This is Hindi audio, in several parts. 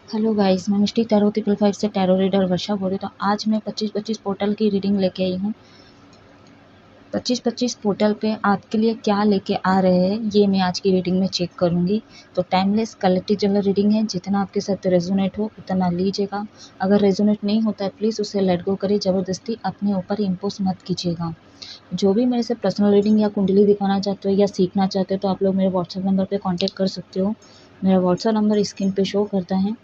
हेलो गाइस, मैं मिस्टी टैरो ट्रिपल 5 से टैरो रीडर वर्षा बोल रही हूँ। तो आज मैं 25-25 पोर्टल की रीडिंग लेके आई हूँ। 25-25 पोर्टल पे आपके लिए क्या लेके आ रहे हैं ये मैं आज की रीडिंग में चेक करूँगी। तो टाइमलेस कलेक्टिव जनरल रीडिंग है, जितना आपके साथ रेजोनेट हो उतना लीजिएगा। अगर रेजोनेट नहीं होता है प्लीज़ उसे लेट गो करिए, ज़बरदस्ती अपने ऊपर इम्पोज मत कीजिएगा। जो भी मेरे से पर्सनल रीडिंग या कुंडली दिखाना चाहते हो या सीखना चाहते हो तो आप लोग मेरे व्हाट्सएप नंबर पर कॉन्टैक्ट कर सकते हो। मेरा व्हाट्सएप नंबर स्क्रीन पे शो करता है,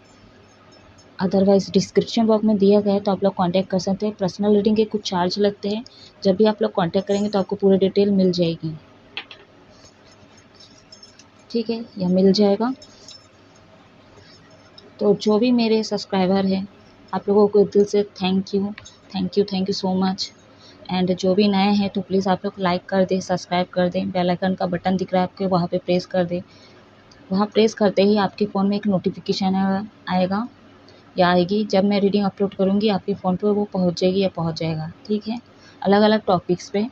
अदरवाइज़ डिस्क्रिप्शन बॉक्स में दिया गया है, तो आप लोग कांटेक्ट कर सकते हैं। पर्सनल रीडिंग के कुछ चार्ज लगते हैं, जब भी आप लोग कांटेक्ट करेंगे तो आपको पूरी डिटेल मिल जाएगी, ठीक है, या मिल जाएगा। तो जो भी मेरे सब्सक्राइबर हैं आप लोगों को दिल से thank you so much. And जो भी नए हैं तो प्लीज़ आप लोग लाइक कर दें, सब्सक्राइब कर दें, बेल आइकन का बटन दिख रहा है आपके, वहाँ पे प्रेस कर दें। वहाँ प्रेस करते ही आपके फ़ोन में एक नोटिफिकेशन आएगा या आएगी, जब मैं रीडिंग अपलोड करूँगी आपके फ़ोन पे वो पहुँच जाएगी या पहुँच जाएगा, ठीक है, अलग अलग टॉपिक्स पे।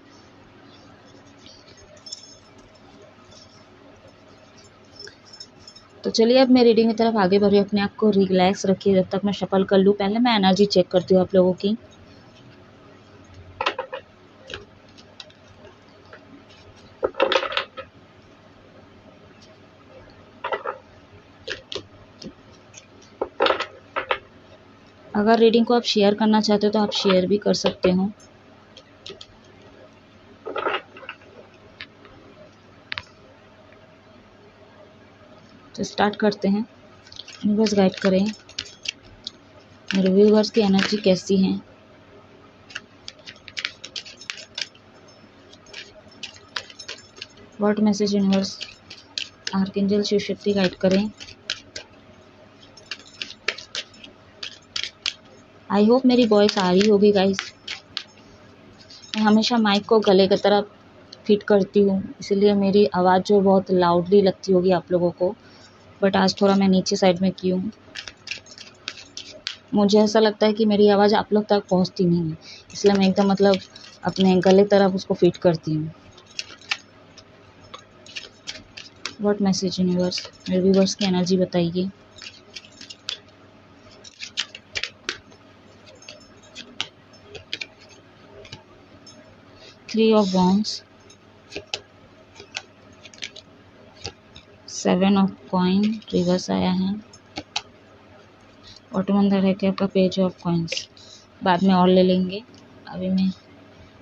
तो चलिए अब मैं रीडिंग की तरफ आगे बढ़ रही हूँ। अपने आप को रिलैक्स रखिए जब तक मैं शफल कर लूँ। पहले मैं एनर्जी चेक करती हूँ आप लोगों की। अगर रीडिंग को आप शेयर करना चाहते हो तो आप शेयर भी कर सकते हो। तो स्टार्ट करते हैं। यूनिवर्स गाइड करें, मेरे व्यूअर्स की एनर्जी कैसी है। What message universe archangel Shiv Shakti guide करें। आई होप मेरी वॉइस आ रही होगी गाइस। मैं हमेशा माइक को गले की तरफ फिट करती हूँ, इसलिए मेरी आवाज़ जो बहुत लाउडली लगती होगी आप लोगों को, बट आज थोड़ा मैं नीचे साइड में की हूँ। मुझे ऐसा लगता है कि मेरी आवाज़ आप लोग तक पहुँचती नहीं है, इसलिए मैं एकदम अपने गले तरफ उसको फिट करती हूँ। व्हाट मैसेज यूनिवर्स मेरे व्यूअर्स की एनर्जी बताइए। Three of wands, seven of coin reverse आया है, ऑटो अंदर है कि आपका पेज ऑफ कॉइन्स। बाद में और ले लेंगे, अभी मैं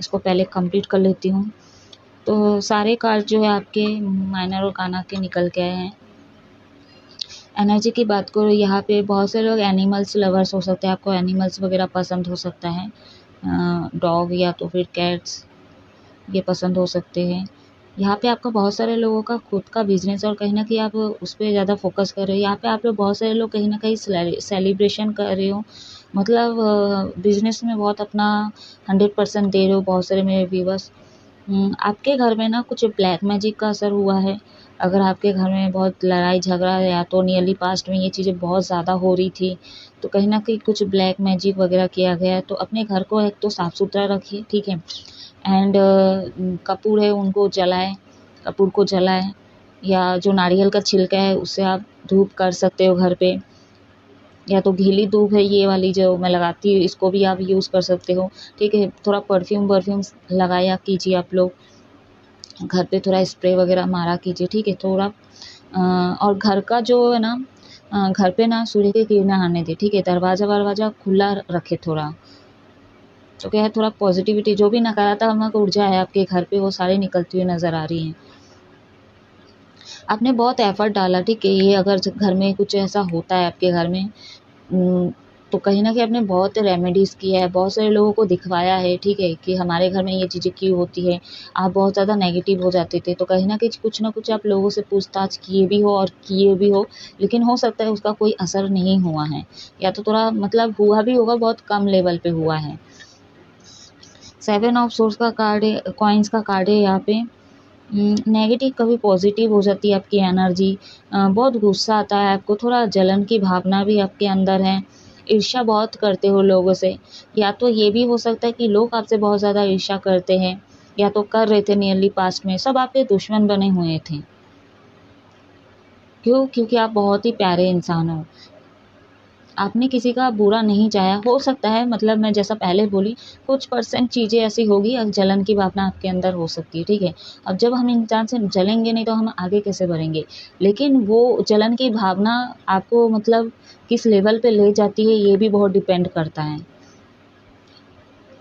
इसको पहले कंप्लीट कर लेती हूँ। तो सारे कार्ड जो है आपके माइनर और काना के निकल के आए हैं। एनर्जी की बात करो, यहाँ पे बहुत से लोग एनिमल्स लवर्स हो सकते हैं, आपको एनिमल्स वगैरह पसंद हो सकता है, डॉग या तो फिर कैट्स ये पसंद हो सकते हैं। यहाँ पे आपका बहुत सारे लोगों का खुद का बिजनेस और कहीं ना कहीं आप उस पर ज़्यादा फोकस कर रहे हो। यहाँ पे आप लोग बहुत सारे लोग कहीं ना कहीं सेलिब्रेशन कर रहे हो, मतलब बिजनेस में बहुत अपना 100% दे रहे हो। बहुत सारे मेरे व्यूवर्स, आपके घर में ना कुछ ब्लैक मैजिक का असर हुआ है। अगर आपके घर में बहुत लड़ाई झगड़ा या तो नियरली पास्ट में ये चीज़ें बहुत ज़्यादा हो रही थी, तो कहीं ना कहीं कुछ ब्लैक मैजिक वगैरह किया गया है। तो अपने घर को एक तो साफ़ सुथरा रखिए, ठीक है। एंड कपूर है उनको जलाएं, कपूर को जलाएं, या जो नारियल का छिलका है उससे आप धूप कर सकते हो घर पे, या तो गीली धूप है ये वाली जो मैं लगाती हूँ, इसको भी आप यूज़ कर सकते हो, ठीक है। थोड़ा परफ्यूम लगाया कीजिए आप लोग, घर पे थोड़ा स्प्रे वगैरह मारा कीजिए, ठीक है। थोड़ा और घर का जो है ना, घर पे ना सूर्य की किरणें आने दे, ठीक है। दरवाज़ा खुला रखे थोड़ा, तो क्या है, थोड़ा पॉजिटिविटी जो भी नकारात्मक ऊर्जा है आपके घर पे वो सारी निकलती हुई नज़र आ रही है। आपने बहुत एफर्ट डाला, ठीक है। ये अगर घर में कुछ ऐसा होता है आपके घर में, तो कहीं ना कहीं आपने बहुत रेमेडीज़ किया है, बहुत सारे लोगों को दिखवाया है, ठीक है, कि हमारे घर में ये चीज़ें क्यों होती है। आप बहुत ज़्यादा नेगेटिव हो जाते थे, तो कहीं ना कहीं कुछ ना कुछ आप लोगों से पूछताछ किए भी हो और किए भी हो, लेकिन हो सकता है उसका कोई असर नहीं हुआ है, या तो थोड़ा मतलब हुआ भी होगा, बहुत कम लेवल पे हुआ है। 7 ऑफ सोर्स का कार्ड है, कॉइन्स का कार्ड है। यहाँ पे नेगेटिव कभी पॉजिटिव हो जाती है आपकी एनर्जी। बहुत गुस्सा आता है आपको, थोड़ा जलन की भावना भी आपके अंदर है, ईर्ष्या बहुत करते हो लोगों से। या तो ये भी हो सकता है कि लोग आपसे बहुत ज़्यादा ईर्ष्या करते हैं, या तो कर रहे थे नियरली पास्ट में, सब आपके दुश्मन बने हुए थे। क्यों? क्योंकि आप बहुत ही प्यारे इंसान हो। आपने किसी का बुरा नहीं चाहा, हो सकता है मतलब मैं जैसा पहले बोली कुछ % चीज़ें ऐसी होगी, जलन की भावना आपके अंदर हो सकती है, ठीक है। अब जब हम इंसान से जलेंगे नहीं तो हम आगे कैसे बढ़ेंगे। लेकिन वो जलन की भावना आपको मतलब किस लेवल पे ले जाती है ये भी बहुत डिपेंड करता है।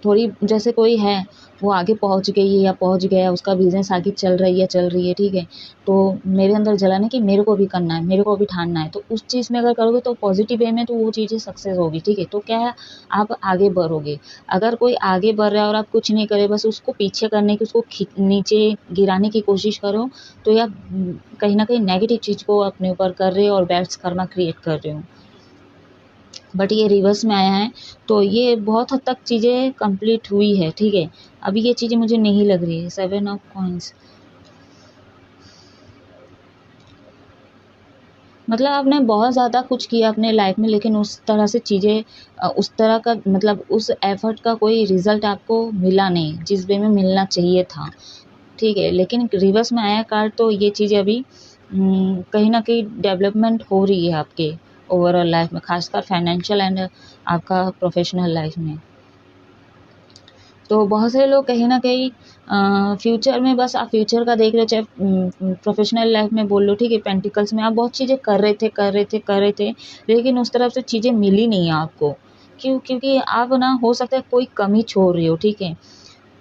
थोड़ी जैसे कोई है वो आगे पहुंच गई है या पहुंच गया, उसका बिजनेस आगे चल रही है, ठीक है। तो मेरे अंदर जलन है कि मेरे को भी करना है, मेरे को भी ठानना है, तो उस चीज़ में अगर करोगे तो पॉजिटिव वे में तो वो चीज़ें सक्सेस होगी, ठीक है। तो क्या है, आप आगे बढ़ोगे। अगर कोई आगे बढ़ रहा है और आप कुछ नहीं करे, बस उसको पीछे करने की, उसको नीचे गिराने की कोशिश करो, तो या कहीं ना कहीं नेगेटिव चीज़ को अपने ऊपर कर रहे हो और बैड कर्मा क्रिएट कर रहे हो। बट ये रिवर्स में आया है तो ये बहुत हद तक चीज़ें कंप्लीट हुई है, ठीक है। अभी ये चीज़ें मुझे नहीं लग रही है। 7 ऑफ कॉइंस, मतलब आपने बहुत ज़्यादा कुछ किया अपने लाइफ में, लेकिन उस तरह से चीज़ें उस तरह का मतलब उस एफर्ट का कोई रिजल्ट आपको मिला नहीं जिस वे में मिलना चाहिए था, ठीक है। लेकिन रिवर्स में आया कार्ड तो ये चीज़ें अभी कहीं ना कहीं डेवलपमेंट हो रही है आपके ओवरऑल लाइफ में, खासकर फाइनेंशियल एंड आपका प्रोफेशनल लाइफ में। तो बहुत सारे लोग कहीं न कहीं फ्यूचर में, बस आप फ्यूचर का देख रहे हो, चाहे प्रोफेशनल लाइफ में बोल लो, ठीक है। पेंटिकल्स में आप बहुत चीज़ें कर रहे थे, लेकिन उस तरफ से चीज़ें मिली नहीं आपको। क्यों? क्योंकि आप ना हो सकता है कोई कमी छोड़ रहे हो, ठीक है।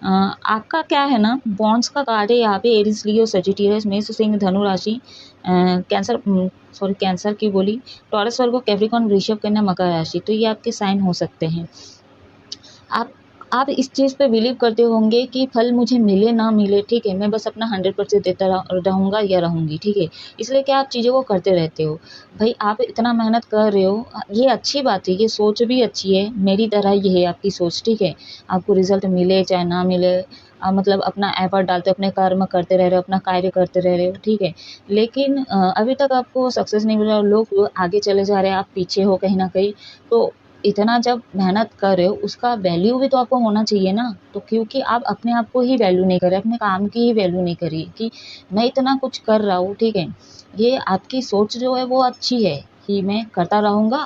आपका क्या है ना, बॉन्ड्स का कार्ड है यहाँ पे, एरीज, लियो, सजिटेरियस, मेष, सिंह, धनु राशि, कैंसर की बोली, टॉरस, वर्गो, कैप्रिकॉर्न, वृषभ, कन्या, मकर राशि। तो ये आपके साइन हो सकते हैं। आप आप इस चीज़ पे बिलीव करते होंगे कि फल मुझे मिले ना मिले, ठीक है, मैं बस अपना 100% देता रहूँगा या रहूँगी, ठीक है। इसलिए क्या आप चीज़ों को करते रहते हो। भाई आप इतना मेहनत कर रहे हो, ये अच्छी बात है, ये सोच भी अच्छी है, मेरी तरह ये है आपकी सोच, ठीक है। आपको रिज़ल्ट मिले चाहे ना मिले, आप मतलब अपना एफर्ट डालते हो, अपने कर्म करते रह रहे हो, अपना कार्य करते रह रहे हो, ठीक है। लेकिन अभी तक आपको सक्सेस नहीं मिला और लोग आगे चले जा रहे हैं, आप पीछे हो कहीं न कहीं। तो इतना जब मेहनत कर रहे हो उसका वैल्यू भी तो आपको होना चाहिए ना। तो क्योंकि आप अपने आप को ही वैल्यू नहीं कर रहे, अपने काम की ही वैल्यू नहीं करी कि मैं इतना कुछ कर रहा हूँ, ठीक है। ये आपकी सोच जो है वो अच्छी है कि मैं करता रहूँगा,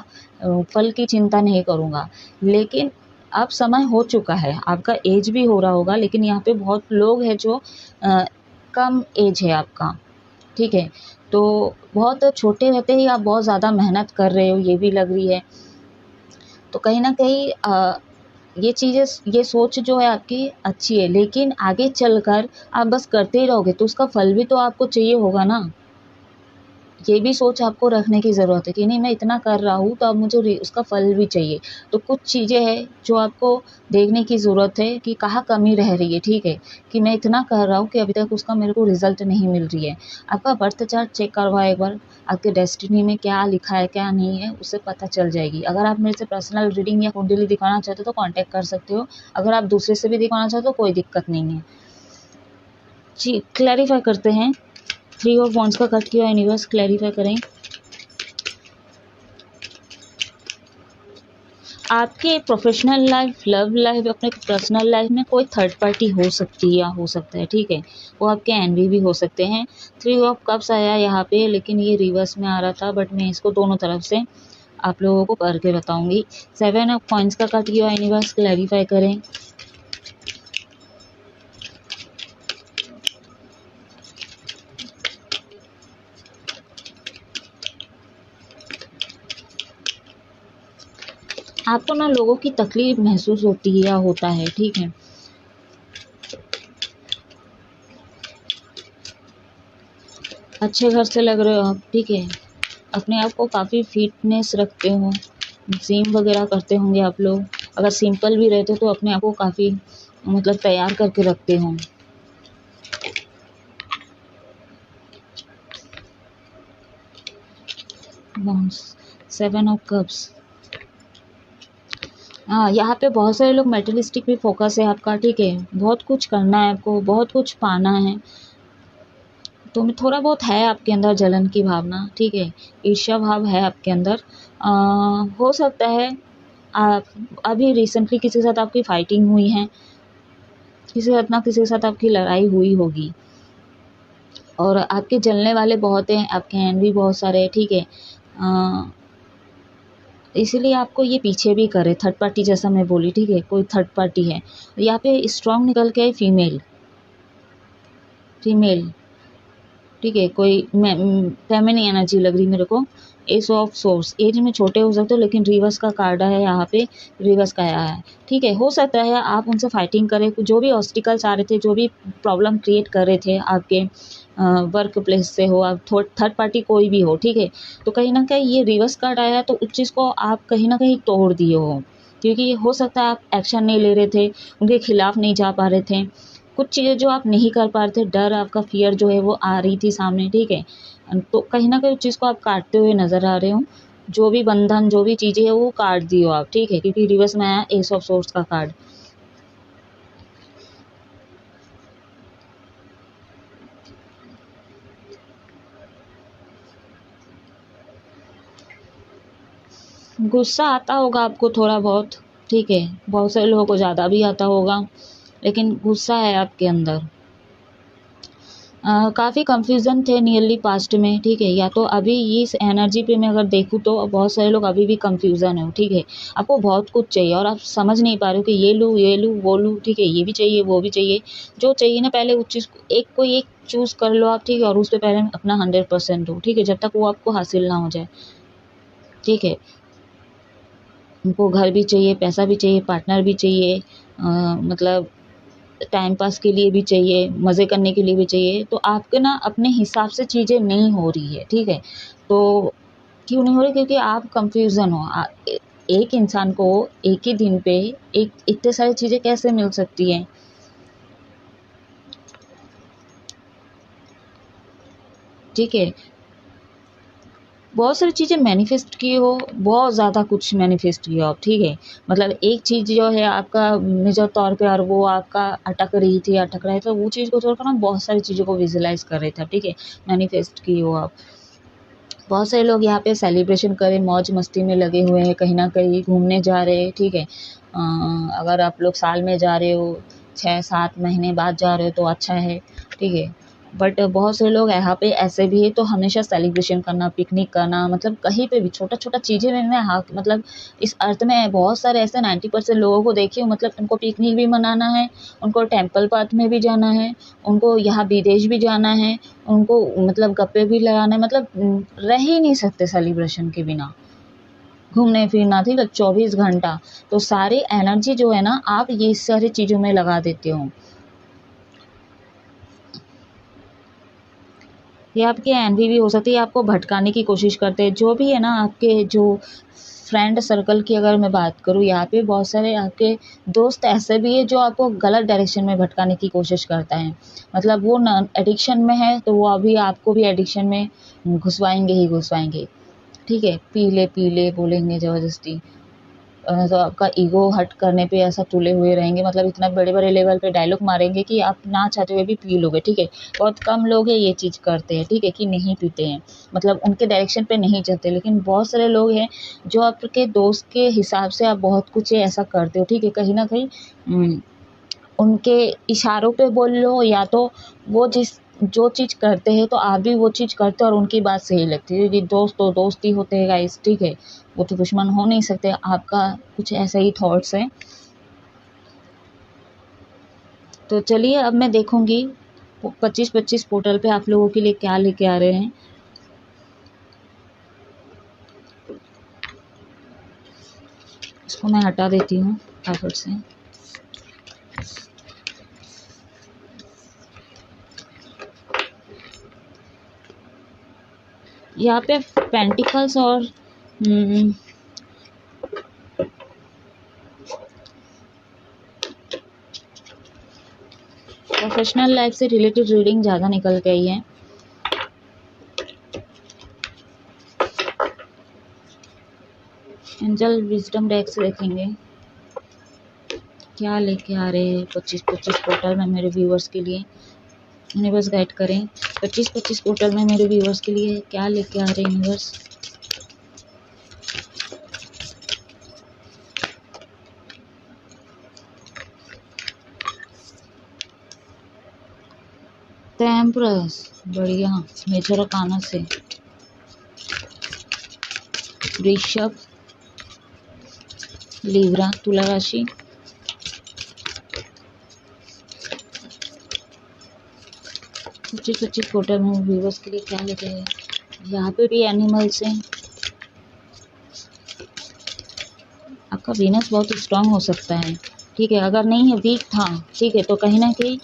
फल की चिंता नहीं करूँगा। लेकिन अब समय हो चुका है, आपका एज भी हो रहा होगा, लेकिन यहाँ पे बहुत लोग हैं जो कम एज है आपका, ठीक है। तो बहुत छोटे रहते ही आप बहुत ज़्यादा मेहनत कर रहे हो, ये भी लग रही है। तो कहीं न कहीं ये चीज़ें, ये सोच जो है आपकी अच्छी है, लेकिन आगे चलकर आप बस करते ही रहोगे तो उसका फल भी तो आपको चाहिए होगा ना। ये भी सोच आपको रखने की ज़रूरत है कि नहीं, मैं इतना कर रहा हूँ तो अब मुझे उसका फल भी चाहिए। तो कुछ चीज़ें हैं जो आपको देखने की ज़रूरत है कि कहाँ कमी रह रही है, ठीक है। कि मैं इतना कर रहा हूँ कि अभी तक उसका मेरे को रिज़ल्ट नहीं मिल रही है। आपका बर्थ चार्ट चेक करवाओ एक बार, आपके डेस्टिनी में क्या लिखा है क्या नहीं है उससे पता चल जाएगी। अगर आप मेरे से पर्सनल रीडिंग या कुंडली दिखाना चाहते हो तो कॉन्टैक्ट कर सकते हो। अगर आप दूसरे से भी दिखाना चाहते हो तो कोई दिक्कत नहीं है जी। क्लैरिफाई करते हैं, 3 ऑफ वॉन्ड्स का कट किया यूनिवर्स, क्लैरिफाई करें। आपके प्रोफेशनल लाइफ, लव लाइफ, अपने पर्सनल लाइफ में कोई थर्ड पार्टी हो सकती है या हो सकता है, ठीक है। वो आपके एनवी भी हो सकते हैं। 3 ऑफ कप्स आया यहाँ पे, लेकिन ये रिवर्स में आ रहा था, बट मैं इसको दोनों तरफ से आप लोगों को करके बताऊंगी। 7 ऑफ कॉइंस का कट किया यूनिवर्स, क्लैरिफाई करें। आपको ना लोगों की तकलीफ महसूस होती है या होता है, ठीक है। अच्छे घर से लग रहे हो आप, ठीक है। अपने आप को काफ़ी फिटनेस रखते हो, जिम वगैरह करते होंगे आप लोग। अगर सिंपल भी रहते हो तो अपने आप को काफ़ी मतलब तैयार करके रखते हो। Bounce, 7 of cups. हाँ, यहाँ पे बहुत सारे लोग मेटलिस्टिक भी फोकस है आपका, ठीक है। बहुत कुछ करना है आपको, बहुत कुछ पाना है, तो मैं थोड़ा बहुत है आपके अंदर जलन की भावना, ठीक है। ईर्ष्या भाव है आपके अंदर। हो सकता है आप अभी रिसेंटली किसी के साथ आपकी फाइटिंग हुई है, किसी के साथ ना किसी के साथ आपकी लड़ाई हुई होगी, और आपके जलने वाले बहुत हैं, आपके एन भी बहुत सारे हैं, ठीक है। इसीलिए आपको ये पीछे भी करे, थर्ड पार्टी जैसा मैं बोली, ठीक है, कोई थर्ड पार्टी है। यहाँ पे स्ट्रॉन्ग निकल के आई फीमेल, फीमेल, ठीक है, कोई फेमिनिन एनर्जी लग रही मेरे को। एस ऑफ सोर्स, एज में छोटे हो सकते हो लेकिन रिवर्स का कार्ड है यहाँ पे, रिवर्स का आया है, ठीक है। हो सकता है आप उनसे फाइटिंग करें, जो भी ऑब्स्टिकल्स आ रहे थे, जो भी प्रॉब्लम क्रिएट कर रहे थे आपके वर्क प्लेस से हो, आप थर्ड पार्टी कोई भी हो, ठीक है। तो कहीं ना कहीं ये रिवर्स कार्ड आया तो उस चीज़ को आप कहीं ना कहीं तोड़ दिए हो, क्योंकि हो सकता है आप एक्शन नहीं ले रहे थे, उनके खिलाफ नहीं जा पा रहे थे, कुछ चीज़ें जो आप नहीं कर पा रहे थे, डर आपका फियर जो है वो आ रही थी सामने, ठीक है। तो कहीं ना कहीं उस चीज़ को आप काटते हुए नज़र आ रहे हो, जो भी बंधन जो भी चीज़ें है वो काट दियो आप, ठीक है, क्योंकि रिवर्स में आया एस ऑफ सोर्स का कार्ड। गुस्सा आता होगा आपको थोड़ा बहुत, ठीक है, बहुत सारे लोगों को ज़्यादा भी आता होगा, लेकिन गुस्सा है आपके अंदर। काफ़ी कंफ्यूजन थे नियरली पास्ट में, ठीक है, या तो अभी इस एनर्जी पे मैं अगर देखूँ तो बहुत सारे लोग अभी भी कंफ्यूजन है, ठीक है। आपको बहुत कुछ चाहिए और आप समझ नहीं पा रहे हो कि ये लूँ वो लूँ, ठीक है, ये भी चाहिए वो भी चाहिए, जो चाहिए ना पहले उस चीज़ को कोई एक चूज़ कर लो आप, ठीक है, और उस पर पहले अपना 100% दो, ठीक है, जब तक वो आपको हासिल ना हो जाए, ठीक है। उनको घर भी चाहिए, पैसा भी चाहिए, पार्टनर भी चाहिए, मतलब टाइम पास के लिए भी चाहिए, मज़े करने के लिए भी चाहिए, तो आपके ना अपने हिसाब से चीज़ें नहीं हो रही है, ठीक है। तो क्यों नहीं हो रही? क्योंकि आप कंफ्यूजन हो। एक इंसान को एक ही दिन पे एक इतने सारी चीज़ें कैसे मिल सकती हैं, ठीक है। बहुत सारी चीज़ें मैनिफेस्ट किए हो, बहुत ज़्यादा कुछ मैनिफेस्ट किया आप, ठीक है। मतलब एक चीज़ जो है आपका मेजर तौर पे और वो आपका अटक रही थी, अटक रहा था, वो चीज़ को छोड़कर ना बहुत सारी चीज़ों को विजुलाइज कर रहे थे आप, ठीक है, मैनिफेस्ट किए हो आप। बहुत सारे लोग यहाँ पे सेलिब्रेशन करें, मौज मस्ती में लगे हुए हैं, कहीं ना कहीं घूमने जा रहे हैं, ठीक है। अगर आप लोग साल में जा रहे हो, 6-7 महीने बाद जा रहे हो तो अच्छा है, ठीक है। बट बहुत से लोग यहाँ पे ऐसे भी है तो हमेशा सेलिब्रेशन करना, पिकनिक करना, मतलब कहीं पे भी छोटा छोटा चीज़ें में मैं हाँ मतलब इस अर्थ में बहुत सारे ऐसे 90% लोगों को देखी हूँ, मतलब उनको पिकनिक भी मनाना है, उनको टेम्पल पार्क में भी जाना है, उनको यहाँ विदेश भी जाना है, उनको मतलब गप्पे भी लगाना है, मतलब रह ही नहीं सकते सेलिब्रेशन के बिना, घूमने फिरना थी 24 घंटा। तो सारी एनर्जी जो है ना आप ये सारी चीज़ों में लगा देते हो, ये आपकी एनवी भी हो सकती है, आपको भटकाने की कोशिश करते हैं, जो भी है ना आपके जो फ्रेंड सर्कल की अगर मैं बात करूँ, यहाँ पे बहुत सारे आपके दोस्त ऐसे भी है जो आपको गलत डायरेक्शन में भटकाने की कोशिश करता है, मतलब वो ना एडिक्शन में है तो वो अभी आपको भी एडिक्शन में घुसवाएंगे ही घुसवाएंगे, ठीक है, पी ले बोलेंगे ज़बरदस्ती, तो आपका ईगो हर्ट करने पे ऐसा तुले हुए रहेंगे, मतलब इतना बड़े बड़े लेवल पे डायलॉग मारेंगे कि आप ना चाहते हुए भी पी लोगे, ठीक है। बहुत कम लोग हैं ये चीज़ करते हैं, ठीक है, कि नहीं पीते हैं, मतलब उनके डायरेक्शन पे नहीं चलते, लेकिन बहुत सारे लोग हैं जो आपके दोस्त के हिसाब से आप बहुत कुछ ऐसा करते हो, ठीक है, कहीं ना कहीं उनके इशारों पे बोल लो या तो वो जो चीज़ करते हैं तो आप भी वो चीज़ करते हो और उनकी बात सही लगती है, क्योंकि दोस्त तो दोस्त ही होते हैं गाइस, ठीक है, वो तो दुश्मन हो नहीं सकते। आपका कुछ ऐसा ही थॉट्स है। तो चलिए अब मैं देखूंगी 25-25 पोर्टल पे आप लोगों के लिए क्या लेके आ रहे हैं। इसको मैं हटा देती हूँ फटाफट से। यहाँ पे पेंटिकल्स और प्रोफेशनल लाइफ से रिलेटेड रीडिंग ज़्यादा निकल के आई है। एंजल विजडम डेक से देखेंगे क्या लेके आ रहे हैं 25-25 पोर्टल में मेरे व्यूअर्स के लिए। यूनिवर्स गाइड करें 25-25 पोर्टल में मेरे व्यूअर्स के लिए क्या लेके आ रहे हैं यूनिवर्स। टेम्परस, बढ़िया, मेजर आर्काना से वृषभ, लीब्रा तुला राशि, पच्चीस टोटल व्यूवर्स के लिए क्या लेके हैं। यहाँ पे भी एनिमल्स हैं। आपका वीनस बहुत स्ट्रांग हो सकता है, ठीक है। अगर नहीं है, वीक था, ठीक है, तो कहीं ना कहीं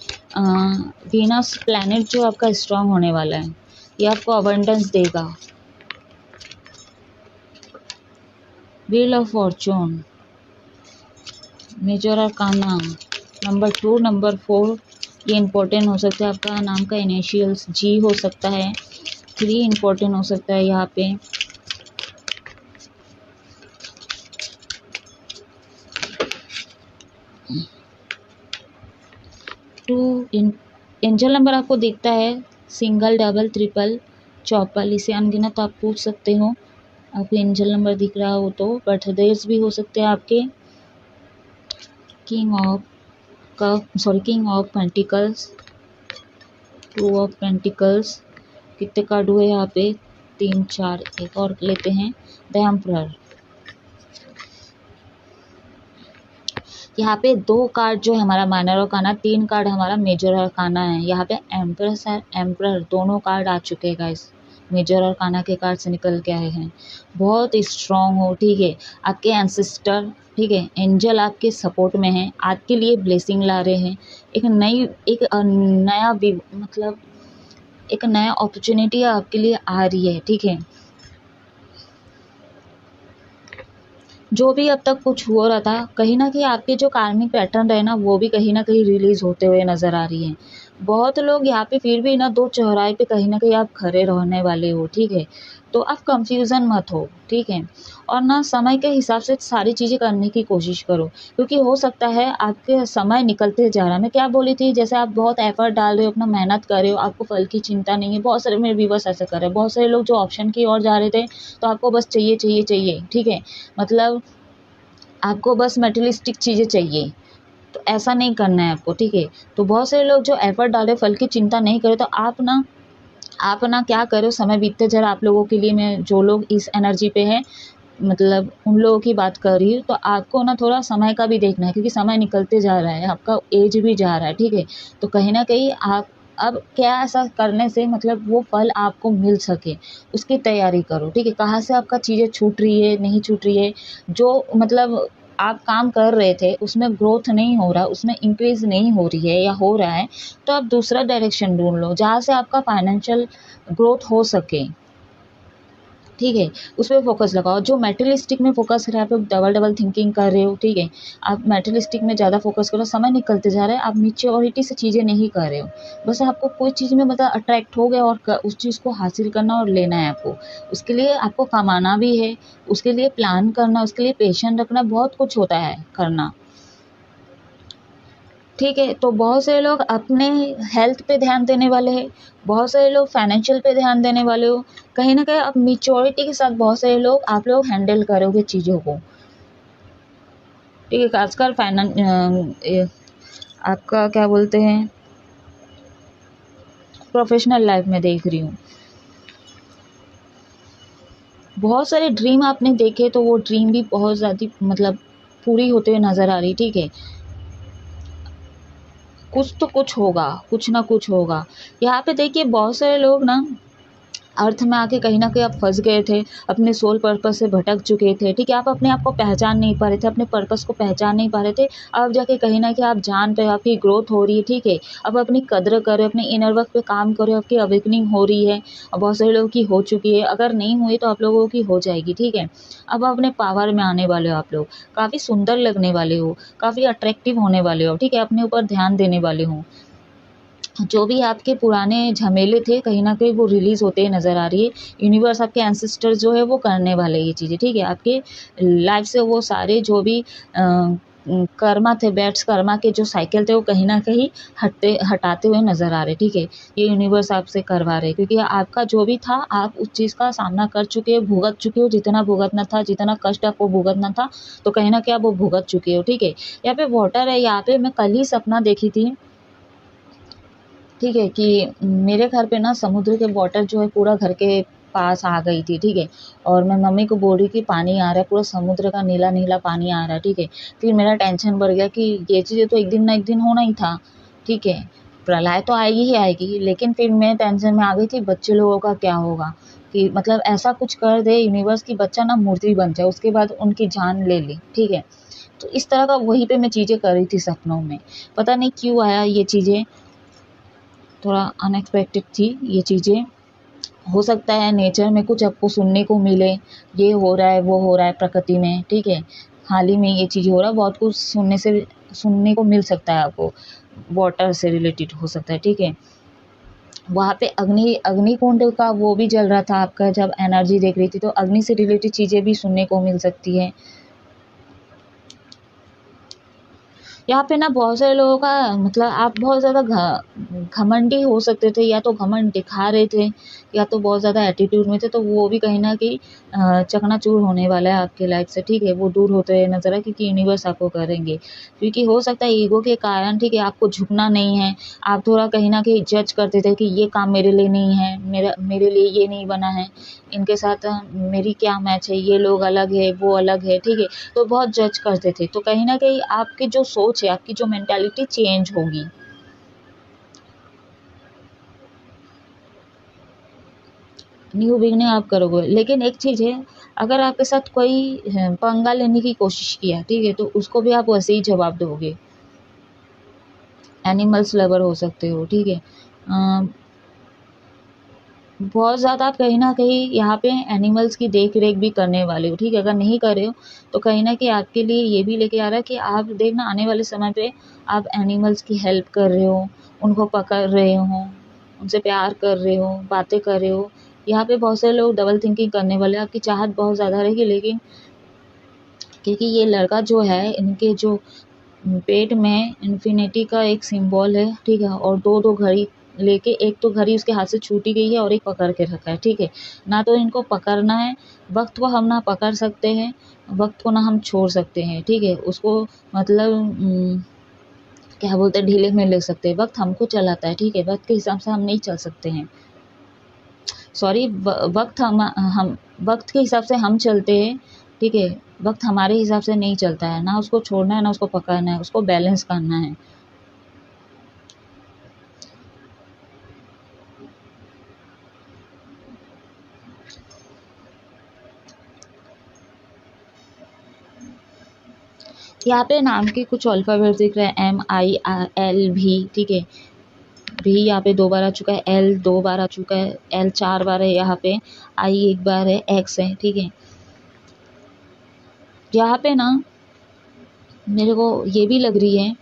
वीनस प्लैनेट जो आपका स्ट्रांग होने वाला है, ये आपको अबंडेंस देगा। Wheel of fortune, major arcana number 2, number 4, ये इम्पोर्टेंट हो सकता है। आपका नाम का इनिशियल्स जी हो सकता है। 3 इम्पोर्टेंट हो सकता है यहाँ पे। एंजल नंबर आपको दिखता है सिंगल, डबल, ट्रिपल, चौपल, इसे अनगिनत आप पूछ सकते हो। आपको एंजल नंबर दिख रहा हो तो बर्थडेज भी हो सकते हैं आपके। King of pentacles, 2 of pentacles, कितने कार्ड हुए यहाँ पे, 3, 4, एक और लेते हैं, द एम्परर। यहाँ पे 2 कार्ड जो है हमारा माइनर आर्काना, 3 कार्ड हमारा मेजर आर्काना है। यहाँ पे एम्प्रेस है, एम्परर, दोनों कार्ड आ चुके हैं गाइस। मेजर आर्काना के कार्ड से निकल के आए हैं। बहुत स्ट्रांग हो, ठीक है। आपके एंसेस्टर, ठीक है, एंजल आपके सपोर्ट में है, आपके लिए ब्लेसिंग ला रहे हैं। एक नया मतलब एक नया अपॉर्चुनिटी आपके लिए आ रही है, ठीक है। जो भी अब तक कुछ हो रहा था, कहीं ना कहीं आपके जो कार्मिक पैटर्न रहे ना, वो भी कहीं ना कहीं रिलीज होते हुए नज़र आ रही है। बहुत लोग यहाँ पे फिर भी ना 2 चौराहे पे कहीं ना कहीं आप खड़े रहने वाले हो, ठीक है। तो आप कंफ्यूजन मत हो, ठीक है। और ना समय के हिसाब से सारी चीज़ें करने की कोशिश करो, क्योंकि हो सकता है आपके समय निकलते जा रहा है। मैं क्या बोली थी, जैसे आप बहुत एफर्ट डाल रहे हो, अपना मेहनत कर रहे हो, आपको फल की चिंता नहीं है। बहुत सारे मेरे व्यूअर्स ऐसे कर रहे हैं। बहुत सारे लोग जो ऑप्शन की ओर जा रहे थे, तो आपको बस चाहिए चाहिए चाहिए, ठीक है, मतलब आपको बस मटेरियलिस्टिक चीज़ें चाहिए। तो ऐसा नहीं करना है आपको, ठीक है। तो बहुत सारे लोग जो एफर्ट डाले, फल की चिंता नहीं करे, तो आप ना क्या करो, समय बीतते जा रहा आप लोगों के लिए। मैं जो लोग इस एनर्जी पे है, मतलब उन लोगों की बात कर रही हूँ। तो आपको ना थोड़ा समय का भी देखना है, क्योंकि समय निकलते जा रहा है, आपका एज भी जा रहा है, ठीक है। तो कहीं ना कहीं आप अब क्या ऐसा करने से मतलब वो फल आपको मिल सके, उसकी तैयारी करो, ठीक है। कहाँ से आपका चीज़ें छूट रही है, नहीं छूट रही है, जो मतलब आप काम कर रहे थे उसमें ग्रोथ नहीं हो रहा, उसमें इंक्रीज नहीं हो रही है या हो रहा है, तो आप दूसरा डायरेक्शन ढूंढ लो जहाँ से आपका फाइनेंशियल ग्रोथ हो सके, ठीक है। उस पर फोकस लगाओ। जो मेटेरियलिस्टिक में फोकस कर रहे हैं, आप लोग डबल डबल थिंकिंग कर रहे हो, ठीक है। आप मेटेरियलिस्टिक में ज़्यादा फोकस करो, समय निकलते जा रहा है, आप मैच्योरिटी से चीज़ें नहीं कर रहे हो। बस आपको कोई चीज़ में मतलब अट्रैक्ट हो गया और उस चीज़ को हासिल करना और लेना है आपको। उसके लिए आपको कमाना भी है, उसके लिए प्लान करना, उसके लिए पेशेंस रखना, बहुत कुछ होता है करना, ठीक है। तो बहुत सारे लोग अपने हेल्थ पे ध्यान देने वाले हैं, बहुत सारे लोग फाइनेंशियल पे ध्यान देने वाले हो। कहीं ना कहीं अब मैच्योरिटी के साथ बहुत सारे लोग आप लोग हैंडल करोगे चीज़ों को, ठीक है। खासकर आपका क्या बोलते हैं, प्रोफेशनल लाइफ में देख रही हूँ। बहुत सारे ड्रीम आपने देखे, तो वो ड्रीम भी बहुत ज़्यादा मतलब पूरी होते हुए नज़र आ रही, ठीक है। कुछ तो कुछ होगा, कुछ ना कुछ होगा। यहाँ पे देखिए बहुत सारे लोग ना अर्थ में आके कहीं ना कहीं आप फंस गए थे, अपने सोल पर्पस से भटक चुके थे, ठीक है। आप अपने आप को पहचान नहीं पा रहे थे, अपने पर्पस को पहचान नहीं पा रहे थे। अब जाके कहीं ना कहीं आप जान पे, आपकी ग्रोथ हो रही है, ठीक है। अब अपनी कद्र करो, अपने इनर वर्क पे काम करो, आपकी अवेकनिंग हो रही है। और बहुत सारे लोगों की हो चुकी है, अगर नहीं हुई तो आप लोगों की हो जाएगी, ठीक है। अब अपने पावर में आने वाले हो, आप लोग काफ़ी सुंदर लगने वाले हो, काफ़ी अट्रैक्टिव होने वाले हो, ठीक है। अपने ऊपर ध्यान देने वाले हो। जो भी आपके पुराने झमेले थे कहीं न कहीं वो रिलीज़ होते नज़र आ रही है। यूनिवर्स, आपके एंसेस्टर जो है वो करने वाले ये चीज़ें, ठीक है। आपके लाइफ से वो सारे जो भी कर्मा थे, बैड्स कर्मा के जो साइकिल थे, वो कहीं न कहीं हटाते हुए नज़र आ रहे, ठीक है। ये यूनिवर्स आपसे करवा रहे, क्योंकि आपका जो भी था आप उस चीज़ का सामना कर चुके हो, भुगत चुके हो, जितना भुगतना था, जितना कष्ट आपको भुगतना था, तो कहीं न कहीं आप वो भुगत चुके हो, ठीक है। यहाँ पे वाटर है, यहाँ पे मैं कल ही सपना देखी थी, ठीक है, कि मेरे घर पे ना समुद्र के वाटर जो है पूरा घर के पास आ गई थी, ठीक है। और मैं मम्मी को बोल रही कि पानी आ रहा है, पूरा समुद्र का नीला नीला पानी आ रहा है, ठीक है। फिर मेरा टेंशन बढ़ गया कि ये चीज़ें तो एक दिन ना एक दिन होना ही था, ठीक है। प्रलय तो आएगी ही आएगी, लेकिन फिर मैं टेंशन में आ गई थी बच्चे लोगों का क्या होगा, कि मतलब ऐसा कुछ कर दे यूनिवर्स की बच्चा ना मूर्ति बन जाए, उसके बाद उनकी जान ले ले, ठीक है। तो इस तरह का वहीं पे मैं चीज़ें कर रही थी सपनों में। पता नहीं क्यों आया ये चीज़ें, थोड़ा अनएक्सपेक्टेड थी ये चीज़ें। हो सकता है नेचर में कुछ आपको सुनने को मिले, ये हो रहा है वो हो रहा है प्रकृति में, ठीक है। हाल ही में ये चीज़ हो रहा है, बहुत कुछ सुनने को मिल सकता है आपको, वाटर से रिलेटेड हो सकता है, ठीक है। वहाँ पे अग्निकुंड का वो भी जल रहा था आपका, जब एनर्जी देख रही थी तो अग्नि से रिलेटेड चीज़ें भी सुनने को मिल सकती है। यहाँ पे ना बहुत सारे लोगों का मतलब आप बहुत ज़्यादा घमंडी हो सकते थे, या तो घमंड दिखा रहे थे, या तो बहुत ज़्यादा एटीट्यूड में थे, तो वो भी कहीं ना कहीं चकनाचूर होने वाला है आपके लाइफ से, ठीक है। वो दूर होते हुए नजर है, क्योंकि यूनिवर्स आपको करेंगे, क्योंकि हो सकता है ईगो के कारण, ठीक है, आपको झुकना नहीं है। आप थोड़ा कहीं ना कहीं जज करते थे कि ये काम मेरे लिए नहीं है, मेरे लिए ये नहीं बना है, इनके साथ मेरी क्या मैच है, ये लोग अलग है वो अलग है, ठीक है। तो बहुत जज करते थे, तो कहीं ना कहीं आपकी जो सोच है, आपकी जो मेंटालिटी चेंज होगी। न्यू बिगनिंग आप करोगे, लेकिन एक चीज़ है, अगर आपके साथ कोई पंगा लेने की कोशिश किया, ठीक है, तो उसको भी आप वैसे ही जवाब दोगे। एनिमल्स लवर हो सकते हो, ठीक है। बहुत ज़्यादा आप कहीं न कहीं यहाँ पे एनिमल्स की देख-रेख भी करने वाले हो, ठीक है। अगर नहीं कर रहे हो, तो कहीं न कहीं आपके लिए ये भी लेके आ रहा है कि आप देखना आने वाले समय पे आप एनिमल्स की हेल्प कर रहे हो, उनको पकड़ रहे हो, उनसे प्यार कर रहे हो, बातें कर रहे हो। यहाँ पे बहुत सारे लोग डबल थिंकिंग करने वाले हैं, आपकी चाहत बहुत ज़्यादा रहेगी, लेकिन क्योंकि ये लड़का जो है, इनके जो पेट में इन्फिनिटी का एक सिंबल है, ठीक है। और दो घड़ी लेके, एक तो घड़ी उसके हाथ से छूटी गई है और एक पकड़ के रखा है, ठीक है। ना तो इनको पकड़ना है, वक्त को हम ना पकड़ सकते हैं, वक्त को ना हम छोड़ सकते हैं, ठीक है। उसको मतलब क्या बोलते हैं, ढीले में ले सकते हैं, वक्त हमको चलाता है, ठीक है। वक्त के हिसाब से हम नहीं चल सकते हैं, सॉरी। वक्त हम वक्त के हिसाब से हम चलते हैं, ठीक है। वक्त हमारे हिसाब से नहीं चलता है, ना उसको छोड़ना है ना उसको पकड़ना है, उसको बैलेंस करना है। यहाँ पे नाम के कुछ अल्फ़ाबेट दिख रहे हैं, MIL भी, ठीक है। भी यहाँ पे 2 बार आ चुका है, L 2 बार आ चुका है, L 4 बार है यहाँ पे, I 1 बार है, X है, ठीक है। यहाँ पे ना मेरे को ये भी लग रही है,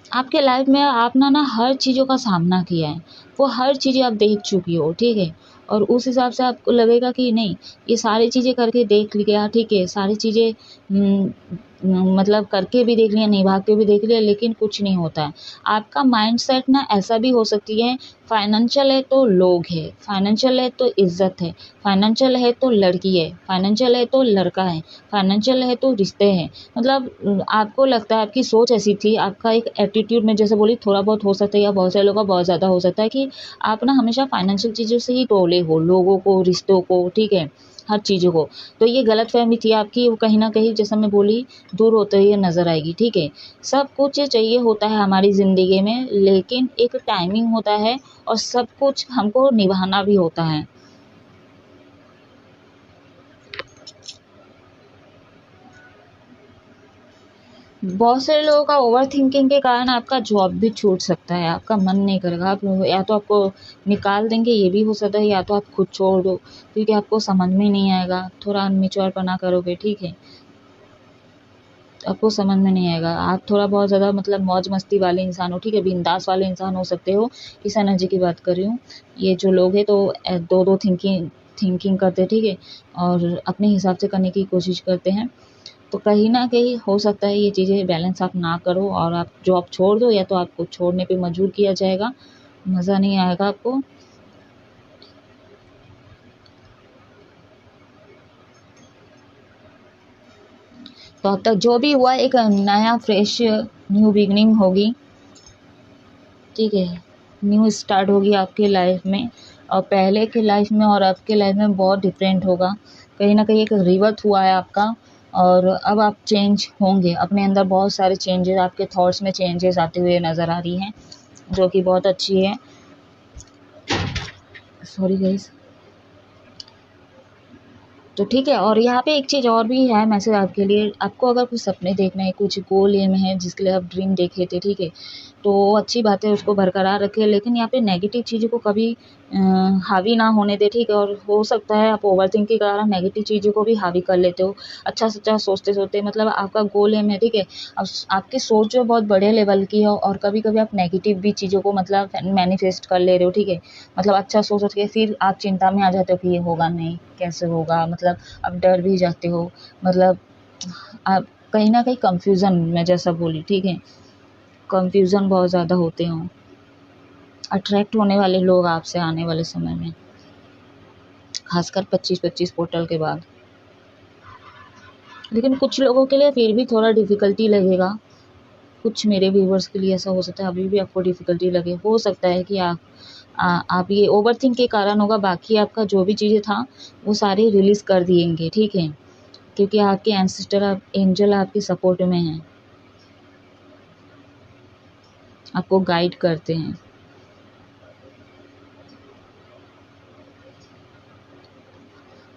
आपके लाइफ में आपने ना हर चीज़ों का सामना किया है, वो हर चीज़ें आप देख चुकी हो, ठीक है। और उस हिसाब से आपको लगेगा कि नहीं, ये सारी चीज़ें करके देख लिया, ठीक है, सारी चीज़ें मतलब करके भी देख लिया, निभा के भी देख लिया, लेकिन कुछ नहीं होता है। आपका माइंडसेट ना ऐसा भी हो सकती है, फाइनेंशियल है तो लोग है, फाइनेंशियल है तो इज्जत है, फाइनेंशियल है तो लड़की है, फाइनेंशियल है तो लड़का है, फाइनेंशियल है तो रिश्ते हैं। मतलब आपको लगता है, आपकी सोच ऐसी थी, आपका एक एटीट्यूड में जैसे बोली थोड़ा बहुत हो सकता है, या बहुत सारे लोगों का बहुत ज़्यादा हो सकता है कि आप ना हमेशा फाइनेंशियल चीज़ों से ही टोले हो, लोगों को, रिश्तों को, ठीक है, हर चीज़ों को। तो ये गलतफ़हमी थी आपकी, वो कहीं न कहीं जैसा मैं बोली दूर होते हुए नज़र आएगी, ठीक है। सब कुछ चाहिए होता है हमारी ज़िंदगी में, लेकिन एक टाइमिंग होता है, और सब कुछ हमको निभाना भी होता है। बहुत सारे लोगों का ओवरथिंकिंग के कारण आपका जॉब भी छूट सकता है, आपका मन नहीं करेगा, आप या तो आपको निकाल देंगे, ये भी हो सकता है, या तो आप खुद छोड़ दो, क्योंकि आपको समझ में नहीं आएगा, थोड़ा अनमेच्योरपना करोगे, ठीक है। आपको समझ में नहीं आएगा, आप थोड़ा बहुत ज़्यादा मतलब मौज मस्ती वाले इंसान हो, ठीक है, बिंदास वाले इंसान हो सकते हो, इस एनर्जी की बात कर रही हूँ। ये जो लोग हैं तो दो दो थिंकिंग थिंकिंग करते हैं, ठीक है, और अपने हिसाब से करने की कोशिश करते हैं। तो कहीं न कहीं हो सकता है ये चीज़ें बैलेंस आप ना करो, और आप जॉब छोड़ दो, या तो आपको छोड़ने पे मजबूर किया जाएगा, मज़ा नहीं आएगा आपको। तो अब तक जो भी हुआ, एक नया फ्रेश न्यू बिगिनिंग होगी, ठीक है। न्यू स्टार्ट होगी आपके लाइफ में, और पहले के लाइफ में और अब के लाइफ में बहुत डिफरेंट होगा। कहीं ना कहीं एक रिवर्थ हुआ है आपका, और अब आप चेंज होंगे। अपने अंदर बहुत सारे चेंजेस, आपके थॉट्स में चेंजेस आते हुए नज़र आ रही हैं, जो कि बहुत अच्छी है। Sorry guys. तो ठीक है, और यहाँ पे एक चीज़ और भी है मैसेज आपके लिए। आपको अगर कुछ सपने देखना है, कुछ गोल एम है जिसके लिए आप ड्रीम देखे थे, ठीक है, तो अच्छी बात है, उसको बरकरार रखें। लेकिन यहाँ पे नेगेटिव चीज़ों को कभी हावी ना होने दे, ठीक है। और हो सकता है आप ओवरथिंक के कारण नेगेटिव चीज़ों को भी हावी कर लेते हो, अच्छा सच्चा सोचते सोचते। मतलब आपका गोल एम है, ठीक है, अब आपकी सोच जो बहुत बड़े लेवल की है, और कभी कभी आप नेगेटिव भी चीज़ों को मतलब मैनिफेस्ट कर ले रहे हो, ठीक है। मतलब अच्छा सोच के फिर आप चिंता में आ जाते हो कि ये होगा नहीं, कैसे होगा, मतलब आप डर भी जाते हो। मतलब आप कहीं ना कहीं कंफ्यूजन में, जैसा बोली, ठीक है, कंफ्यूजन बहुत ज़्यादा होते हो। अट्रैक्ट होने वाले लोग आपसे आने वाले समय में, खासकर 25-25 पोर्टल के बाद। लेकिन कुछ लोगों के लिए फिर भी थोड़ा डिफ़िकल्टी लगेगा। कुछ मेरे व्यूवर्स के लिए ऐसा हो सकता है अभी भी आपको डिफ़िकल्टी लगे। हो सकता है कि आप ये ओवरथिंक के कारण होगा। बाकी आपका जो भी चीज़ें था वो सारे रिलीज़ कर दिएंगे, ठीक है, क्योंकि आपके एंसेस्टर एंजल आपके सपोर्ट में हैं, आपको गाइड करते हैं।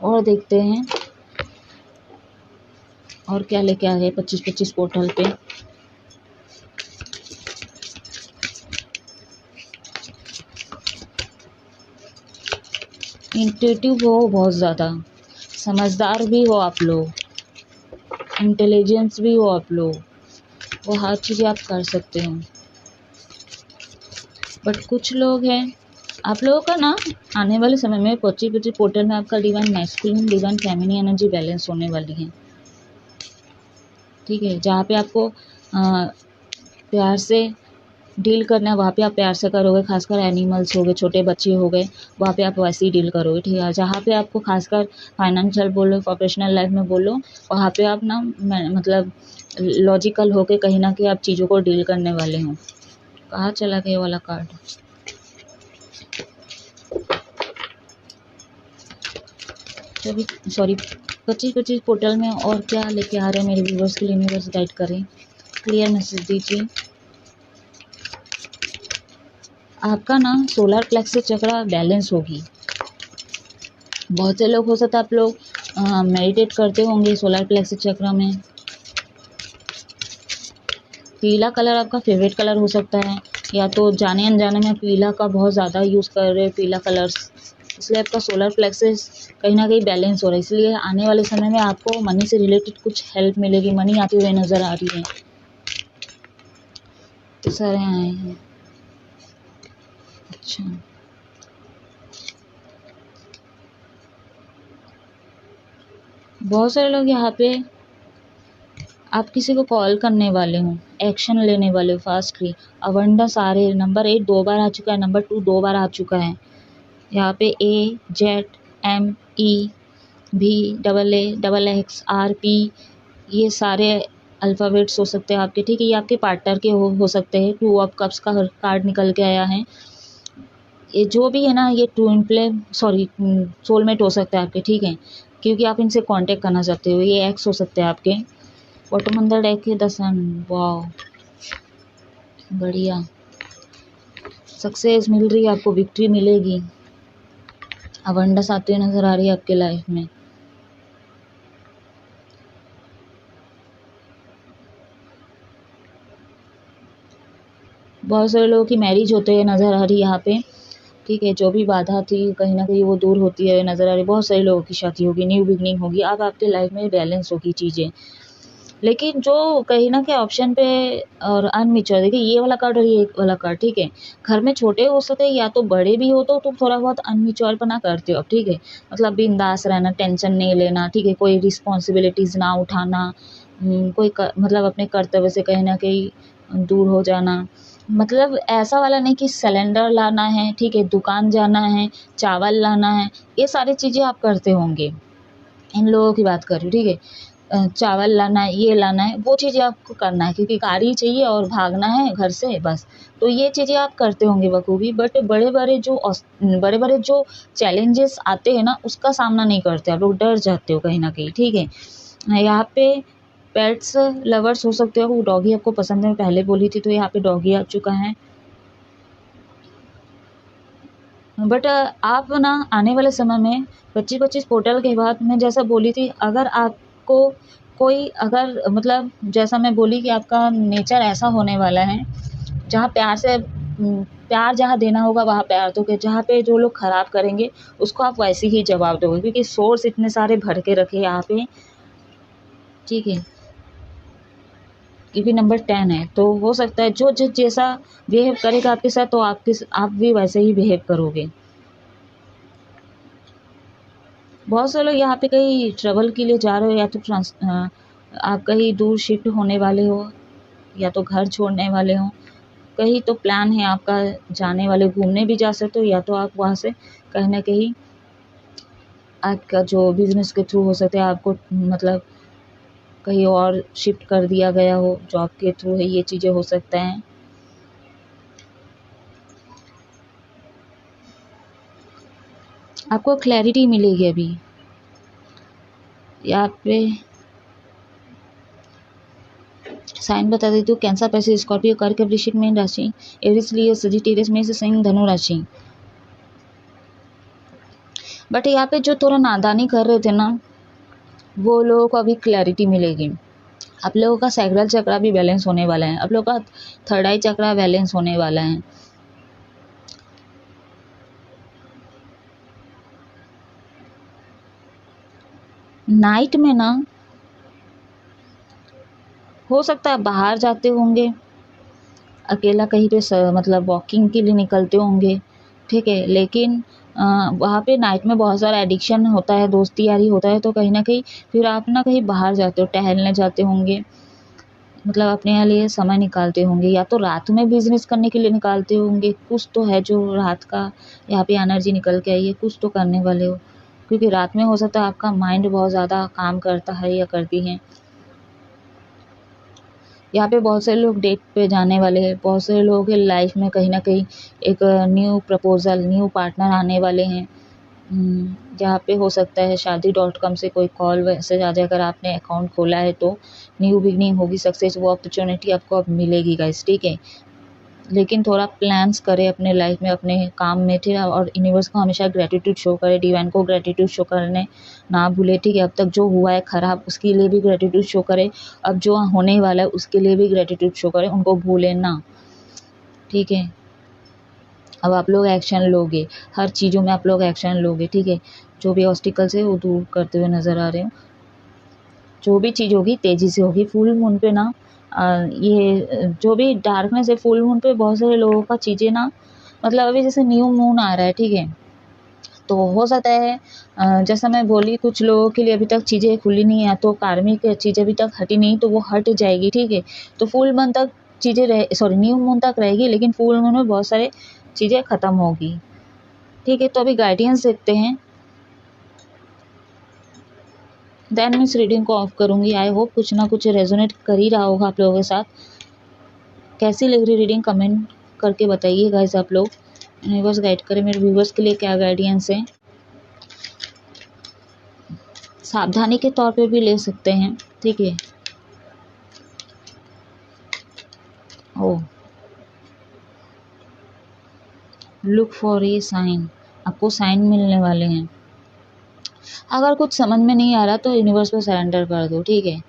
और देखते हैं और क्या लेके आ गए 25-25 पोर्टल पे। इंट्यूटिव हो, बहुत ज़्यादा समझदार भी हो आप लोग, इंटेलिजेंस भी हो आप लोग, वो हर चीज़ आप कर सकते हो। बट कुछ लोग हैं, आप लोगों का ना आने वाले समय में 25-25 पोर्टल में आपका divine masculine divine feminine energy balance होने वाली है, ठीक है। जहाँ पे आपको प्यार से डील करना है, वहाँ पे आप प्यार से करोगे। खासकर एनिमल्स हो गए, छोटे बच्चे हो गए, वहाँ पे आप वैसे ही डील करोगे, ठीक है। जहाँ पे आपको खासकर फाइनेंशियल बोलो, प्रोफेशनल लाइफ में बोलो, वहाँ पे आप ना मतलब लॉजिकल होके कहीं ना कहीं आप चीज़ों को डील करने वाले हो। कहाँ चला गया ये वाला कार्ड? चलिए, सॉरी, 25-25 पोर्टल में और क्या लेके आ रहे हैं मेरे व्यूवर्स के लिए? यूनिवर्स गाइड करें, क्लियर मैसेज दीजिए। आपका ना सोलर प्लेक्सस चक्र बैलेंस होगी। बहुत से लोग, हो सकता है आप लोग मेडिटेट करते होंगे सोलर प्लेक्सस चक्र में। पीला कलर आपका फेवरेट कलर हो सकता है, या तो जाने अनजाने में पीला का बहुत ज़्यादा यूज़ कर रहे हो, पीला कलर्स, इसलिए आपका सोलर प्लेक्सस कहीं ना कहीं बैलेंस हो रहा है। इसलिए आने वाले समय में आपको मनी से रिलेटेड कुछ हेल्प मिलेगी, मनी आती हुई नज़र आ रही है। तो सारे आए हैं, अच्छा, बहुत सारे लोग यहाँ पे आप किसी को कॉल करने वाले हो, एक्शन लेने वाले हो फास्टली। अवंडस आ रहे, नंबर 8 2 बार आ चुका है, नंबर 2 2 बार आ चुका है। यहाँ पे AZMEVAAXRP, ये सारे अल्फ़ाबेट्स हो सकते हैं आपके, ठीक है। ये आपके पार्टनर के हो सकते हैं। 2 ऑफ कप्स का कार्ड निकल के आया है। ये जो भी है ना, ये ट्विन फ्लेम, सॉरी, सोलमेट हो सकता है आपके, ठीक है, क्योंकि आप इनसे कांटेक्ट करना चाहते हो। ये एक्स हो सकते हैं आपके। बॉटम अंदर डेक है 10। वाह, बढ़िया, सक्सेस मिल रही है आपको, विक्ट्री मिलेगी। अबंडेंस आती हुई नजर आ रही है आपके लाइफ में। बहुत सारे लोगों की मैरिज होते हुए नजर आ रही है यहाँ पे, ठीक है। जो भी बाधा थी कहीं ना कहीं वो दूर होती है नजर आ रही है। बहुत सारे लोगों की शादी होगी, न्यू बिगनिंग होगी। अब आपके लाइफ में बैलेंस होगी चीज़ें। लेकिन जो कहीं ना कहीं ऑप्शन पे और अनमिच्योर, देखिए ये वाला कार्ड और ये वाला कार्ड, ठीक है। घर में छोटे हो सकते हैं या तो बड़े भी हो, तो तुम थोड़ा बहुत अनमिच्योर बना करते हो, ठीक है। मतलब बिंदास रहना, टेंशन नहीं लेना, ठीक है। कोई रिस्पॉन्सिबिलिटीज़ ना उठाना, मतलब अपने कर्तव्य से कहीं ना कहीं दूर हो जाना। मतलब ऐसा वाला नहीं कि सिलेंडर लाना है, ठीक है, दुकान जाना है, चावल लाना है, ये सारी चीज़ें आप करते होंगे। इन लोगों की बात कर रही हूँ, ठीक है। चावल लाना है, ये लाना है, वो चीज़ें आपको करना है, क्योंकि गाड़ी चाहिए और भागना है घर से बस। तो ये चीज़ें आप करते होंगे बखूबी, बट बड़े बड़े जो चैलेंजेस आते हैं ना, उसका सामना नहीं करते आप लोग, डर जाते हो कहीं ना कहीं, ठीक है। यहाँ पे पेट्स लवर्स हो सकते हो, वो डॉगी आपको पसंद है, मैं पहले बोली थी, तो यहाँ पे डॉगी आ चुका है। बट आप ना आने वाले समय में 25-25 पोर्टल के बाद मैं जैसा बोली थी, अगर आपको कोई अगर मतलब जैसा मैं बोली कि आपका नेचर ऐसा होने वाला है जहाँ प्यार से प्यार जहाँ देना होगा वहाँ प्यार दोगे, जहाँ पे जो लोग खराब करेंगे उसको आप वैसे ही जवाब दोगे, क्योंकि सोर्स इतने सारे भर के रखे यहाँ पे, ठीक है। क्योंकि नंबर 10 है, तो हो सकता है जो जिस जैसा बिहेव करेगा आपके साथ, तो आप भी वैसे ही बिहेव करोगे। बहुत से लोग यहाँ पे कहीं ट्रैवल के लिए जा रहे हो, या तो आप कहीं दूर शिफ्ट होने वाले हो, या तो घर छोड़ने वाले हो, कहीं तो प्लान है आपका जाने वाले, घूमने भी जा सकते हो, या तो आप वहाँ से कहीं ना कहीं आपका जो बिजनेस के थ्रू हो सकता है आपको मतलब कहीं और शिफ्ट कर दिया गया हो, जॉब के थ्रू है, ये चीज़ें हो सकता है। आपको क्लैरिटी मिलेगी अभी यहाँ पे। साइन बता देती हूँ, कैंसर, पैसे, स्कॉर्पियो, कर्क, वृश्चिक, मीन राशि, एरिस, लियो, सजिटेरियस में से सिंह, धनु राशि। बट यहाँ पे जो थोड़ा नादानी कर रहे थे ना, वो लोगों को अभी क्लैरिटी मिलेगी। आप लोगों का सैक्रल चक्रा भी बैलेंस होने वाला है, आप लोगों का थर्ड आई चक्रा बैलेंस होने वाला है। नाइट में ना हो सकता है बाहर जाते होंगे, अकेला कहीं पे मतलब वॉकिंग के लिए निकलते होंगे, ठीक है। लेकिन वहाँ पे नाइट में बहुत सारा एडिक्शन होता है, दोस्ती यारी होता है, तो कहीं ना कहीं फिर आप ना कहीं बाहर जाते हो, टहलने जाते होंगे, मतलब अपने लिए समय निकालते होंगे, या तो रात में बिजनेस करने के लिए निकालते होंगे, कुछ तो है जो रात का यहाँ पे एनर्जी निकल के आई है, कुछ तो करने वाले हो, क्योंकि रात में हो सकता है आपका माइंड बहुत ज़्यादा काम करता है या करती है। यहाँ पे बहुत से लोग डेट पे जाने वाले हैं, बहुत से लोगों के लाइफ में कहीं ना कहीं एक न्यू प्रपोजल, न्यू पार्टनर आने वाले हैं। जहाँ पे हो सकता है शादी.com से कोई कॉल वैसे ज़्यादा, अगर आपने अकाउंट खोला है तो न्यू बिगनिंग होगी, सक्सेस, वो अपॉर्चुनिटी आपको अब मिलेगी गाइस, ठीक है। लेकिन थोड़ा प्लान्स करें अपने लाइफ में, अपने काम में, ठीक है। और यूनिवर्स को हमेशा ग्रेटिट्यूड शो करें, डिवाइन को ग्रेटिट्यूड शो करने ना भूले, ठीक है। अब तक जो हुआ है खराब उसके लिए भी ग्रेटिट्यूड शो करें, अब जो होने वाला है उसके लिए भी ग्रेटिट्यूड शो करें, उनको भूलें ना, ठीक है। अब आप लोग एक्शन लोगे, हर चीज़ों में आप लोग एक्शन लोगे, ठीक है। जो भी ऑब्स्टिकल्स है वो दूर करते हुए नज़र आ रहे हो, जो भी चीज़ होगी तेज़ी से होगी। फुल मून पे ना ये जो भी डार्कनेस है, फुल मून पे बहुत सारे लोगों का चीज़ें ना, मतलब अभी जैसे न्यू मून आ रहा है, ठीक है, तो हो सकता है जैसा मैं बोली कुछ लोगों के लिए अभी तक चीज़ें खुली नहीं है, तो कार्मिक चीज़ें अभी तक हटी नहीं, तो वो हट जाएगी, ठीक है। तो फुल मून तक चीज़ें न्यू मून तक रहेगी, लेकिन फुल मून में बहुत सारे चीज़ें ख़त्म होगी, ठीक है। तो अभी गाइडेंस देखते हैं, देन मैं इस रीडिंग को ऑफ करूँगी। आई होप कुछ ना कुछ रेजोनेट कर ही रहा होगा आप लोगों के साथ। कैसी लग रही रीडिंग कमेंट करके बताइए गाइस आप लोग। यूनिवर्स गाइड करें मेरे व्यूवर्स के लिए क्या गाइडेंस है। सावधानी के तौर पे भी ले सकते हैं, ठीक है। ओह, लुक फॉर ए साइन, आपको साइन मिलने वाले हैं। अगर कुछ समझ में नहीं आ रहा तो यूनिवर्स को सरेंडर कर दो, ठीक है।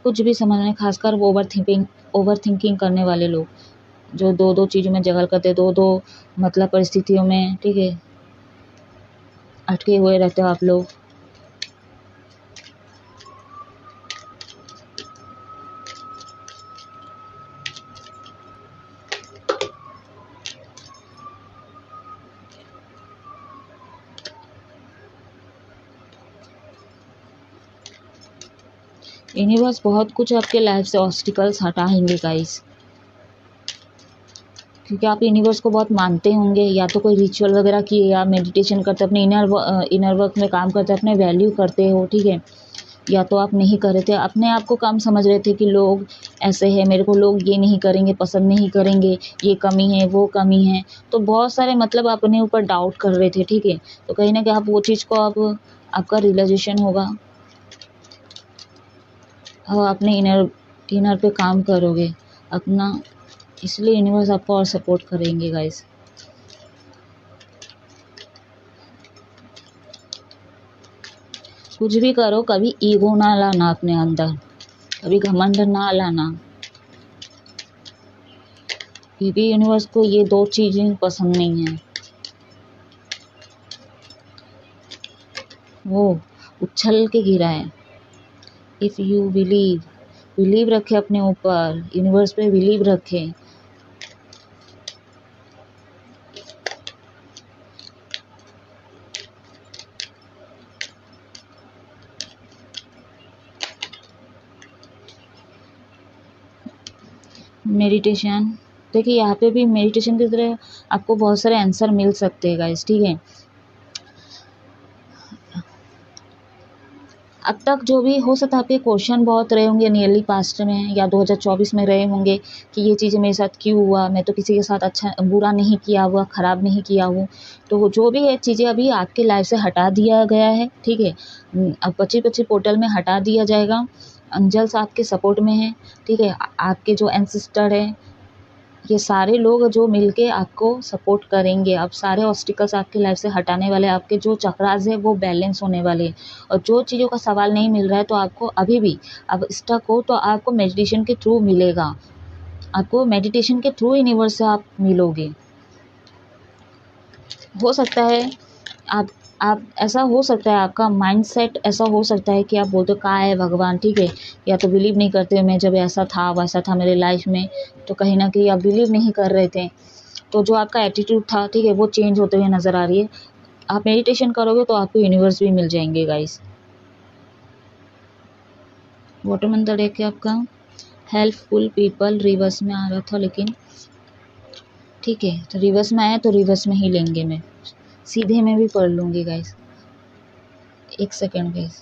कुछ भी समझ में, खासकर वो ओवर थिंकिंग करने वाले लोग जो दो दो चीज़ों में जगल करते, दो दो मतलब परिस्थितियों में, ठीक है, अटके हुए रहते हो आप लोग। यूनिवर्स बहुत कुछ आपके लाइफ से ऑब्स्टिकल्स हटाएंगे गाइस, क्योंकि आप यूनिवर्स को बहुत मानते होंगे, या तो कोई रिचुअल वगैरह किए, या मेडिटेशन करते, अपने इनर वर्क में काम करते, अपने वैल्यू करते हो, ठीक है। या तो आप नहीं कर रहे थे, अपने आप को कम समझ रहे थे कि लोग ऐसे हैं, मेरे को लोग ये नहीं करेंगे, पसंद नहीं करेंगे, ये कमी है, वो कमी है, तो बहुत सारे मतलब अपने ऊपर डाउट कर रहे थे, ठीक है। तो कहीं ना कहीं आप वो चीज़ को अब आपका रियलाइजेशन होगा, अब अपने इनर पे काम करोगे अपना, इसलिए यूनिवर्स आपको और सपोर्ट करेंगे गाइस। कुछ भी करो, कभी ईगो ना लाना अपने अंदर, कभी घमंड ना लाना, क्योंकि यूनिवर्स को ये दो चीज़ें पसंद नहीं है। वो उछल के गिरा है। इफ़ यू बिलीव रखे अपने ऊपर, यूनिवर्स पे बिलीव रखे। मेडिटेशन, देखिए यहाँ पे भी मेडिटेशन की तरह आपको बहुत सारे आंसर मिल सकते हैं गाइस, ठीक है। अब तक जो भी हो सकता है आपके क्वेश्चन बहुत रहे होंगे नियरली पास्ट में या 2024 में रहे होंगे कि ये चीज़ें मेरे साथ क्यों हुआ, मैं तो किसी के साथ अच्छा बुरा नहीं किया हुआ, ख़राब नहीं किया हूँ। तो जो भी है चीज़ें अभी आपके लाइफ से हटा दिया गया है, ठीक है। अब 25-25 पोर्टल में हटा दिया जाएगा। एंजल्स आपके सपोर्ट में है, ठीक है। आपके जो एंसेस्टर है, ये सारे लोग जो मिलके आपको सपोर्ट करेंगे। अब सारे ऑब्स्टिकल्स आपकी लाइफ से हटाने वाले, आपके जो चक्रास है वो बैलेंस होने वाले हैं। और जो चीज़ों का सवाल नहीं मिल रहा है तो आपको अभी भी अब स्टक हो तो आपको मेडिटेशन के थ्रू मिलेगा। आपको मेडिटेशन के थ्रू यूनिवर्स से आप मिलोगे। हो सकता है आप ऐसा हो सकता है, आपका माइंडसेट ऐसा हो सकता है कि आप बोलते हो कहाँ है भगवान, ठीक है, या तो बिलीव नहीं करते, मैं जब ऐसा था वैसा था मेरे लाइफ में, तो कहीं ना कहीं आप बिलीव नहीं कर रहे थे। तो जो आपका एटीट्यूड था, ठीक है, वो चेंज होते हुए नज़र आ रही है। आप मेडिटेशन करोगे तो आपको यूनिवर्स भी मिल जाएंगे guys. Bottom of the deck है आपका हेल्पफुल पीपल, रिवर्स में आ रहा था लेकिन ठीक है, तो रिवर्स में आया तो रिवर्स में ही लेंगे, मैं सीधे में भी पढ़ लूँगी गाइस। एक सेकेंड गाइस।